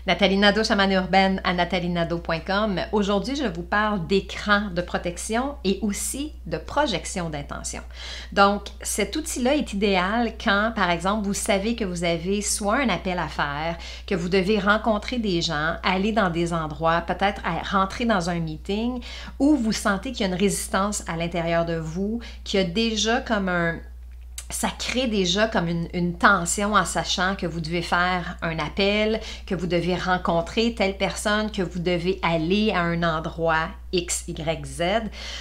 Nathalie Nadeau, chamane urbaine à nathalienado.com. Aujourd'hui, je vous parle d'écran de protection et aussi de projection d'intention. Donc, cet outil-là est idéal quand, par exemple, vous savez que vous avez soit un appel à faire, que vous devez rencontrer des gens, aller dans des endroits, peut-être rentrer dans un meeting, ou vous sentez qu'il y a une résistance à l'intérieur de vous, qu'il y a déjà comme ça crée déjà comme une tension en sachant que vous devez faire un appel, que vous devez rencontrer telle personne, que vous devez aller à un endroit X, Y, Z.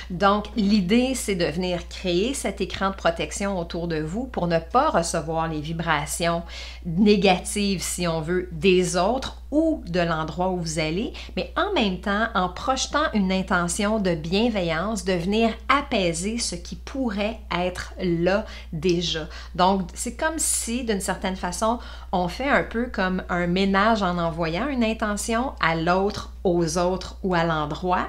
Donc, l'idée, c'est de venir créer cet écran de protection autour de vous pour ne pas recevoir les vibrations négatives, si on veut, des autres ou de l'endroit où vous allez, mais en même temps, en projetant une intention de bienveillance, de venir apaiser ce qui pourrait être là déjà. Donc, c'est comme si, d'une certaine façon, on fait un peu comme un ménage en envoyant une intention à l'autre, aux autres ou à l'endroit.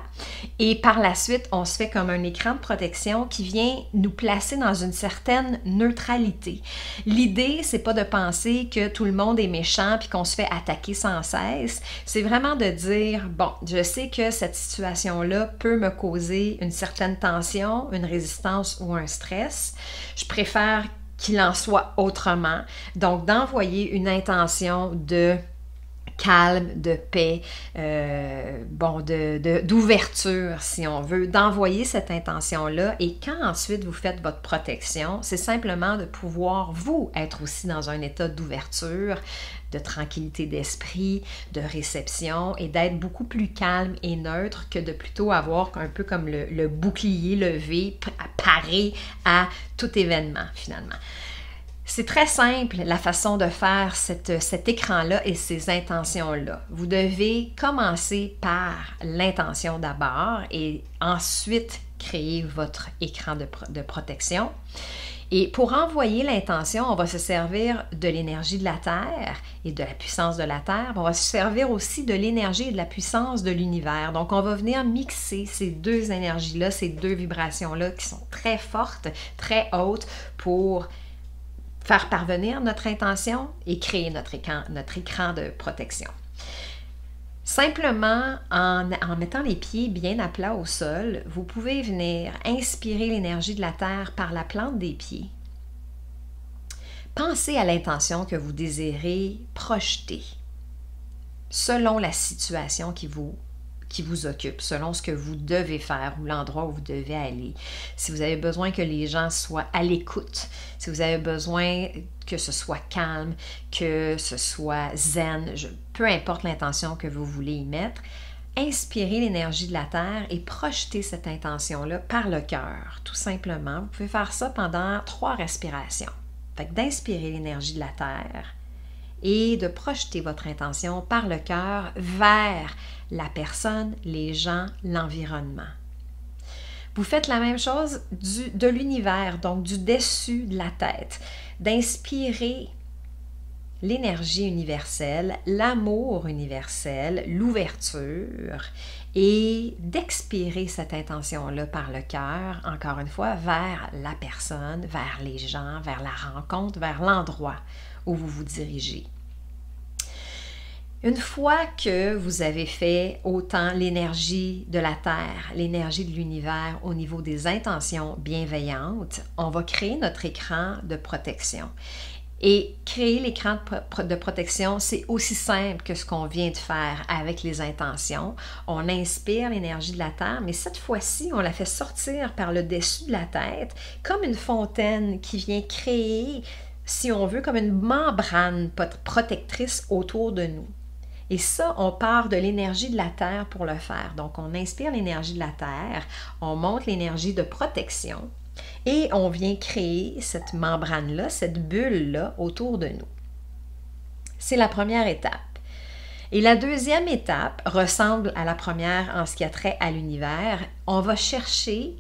Et par la suite, on se fait comme un écran de protection qui vient nous placer dans une certaine neutralité. L'idée, c'est pas de penser que tout le monde est méchant puis qu'on se fait attaquer sans cesse. C'est vraiment de dire, bon, je sais que cette situation-là peut me causer une certaine tension, une résistance ou un stress. Je préfère qu'il en soit autrement. Donc, d'envoyer une intention de calme, de paix, d'ouverture, si on veut, d'envoyer cette intention-là. Et quand ensuite vous faites votre protection, c'est simplement de pouvoir, vous, être aussi dans un état d'ouverture, de tranquillité d'esprit, de réception et d'être beaucoup plus calme et neutre que de plutôt avoir un peu comme le bouclier levé, paré à tout événement, finalement. C'est très simple la façon de faire cet écran-là et ces intentions-là. Vous devez commencer par l'intention d'abord et ensuite créer votre écran de protection. Et pour envoyer l'intention, on va se servir de l'énergie de la Terre et de la puissance de la Terre. On va se servir aussi de l'énergie et de la puissance de l'univers. Donc, on va venir mixer ces deux énergies-là, ces deux vibrations-là qui sont très fortes, très hautes pour faire parvenir notre intention et créer notre écran de protection. Simplement, en mettant les pieds bien à plat au sol, vous pouvez venir inspirer l'énergie de la Terre par la plante des pieds. Pensez à l'intention que vous désirez projeter selon la situation qui vous occupe, selon ce que vous devez faire ou l'endroit où vous devez aller. Si vous avez besoin que les gens soient à l'écoute, si vous avez besoin que ce soit calme, que ce soit zen, peu importe l'intention que vous voulez y mettre, inspirez l'énergie de la Terre et projetez cette intention-là par le cœur, tout simplement. Vous pouvez faire ça pendant 3 respirations. Fait que d'inspirer l'énergie de la Terre et de projeter votre intention par le cœur vers la personne, les gens, l'environnement. Vous faites la même chose de l'univers, donc du dessus de la tête, d'inspirer l'énergie universelle, l'amour universel, l'ouverture et d'expirer cette intention-là par le cœur, encore une fois, vers la personne, vers les gens, vers la rencontre, vers l'endroit où vous vous dirigez. Une fois que vous avez fait autant l'énergie de la Terre, l'énergie de l'univers au niveau des intentions bienveillantes, on va créer notre écran de protection. Et créer l'écran de protection, c'est aussi simple que ce qu'on vient de faire avec les intentions. On inspire l'énergie de la Terre, mais cette fois-ci, on la fait sortir par le dessus de la tête, comme une fontaine qui vient créer, si on veut, comme une membrane protectrice autour de nous. Et ça, on part de l'énergie de la Terre pour le faire. Donc, on inspire l'énergie de la Terre, on monte l'énergie de protection et on vient créer cette membrane-là, cette bulle-là autour de nous. C'est la première étape. Et la deuxième étape ressemble à la première en ce qui a trait à l'univers. On va chercher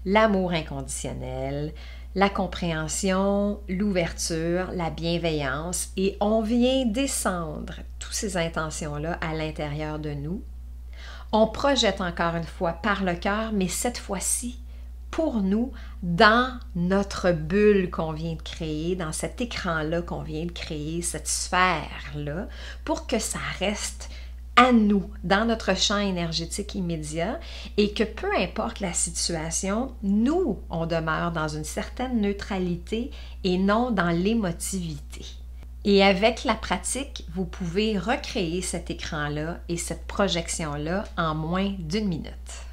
l'amour inconditionnel, la compréhension, l'ouverture, la bienveillance et on vient descendre toutes ces intentions-là à l'intérieur de nous. On projette encore une fois par le cœur, mais cette fois-ci pour nous dans notre bulle qu'on vient de créer, dans cet écran-là qu'on vient de créer, cette sphère-là, pour que ça reste à nous, dans notre champ énergétique immédiat, et que peu importe la situation, nous, on demeure dans une certaine neutralité et non dans l'émotivité. Et avec la pratique, vous pouvez recréer cet écran-là et cette projection-là en moins d'1 minute.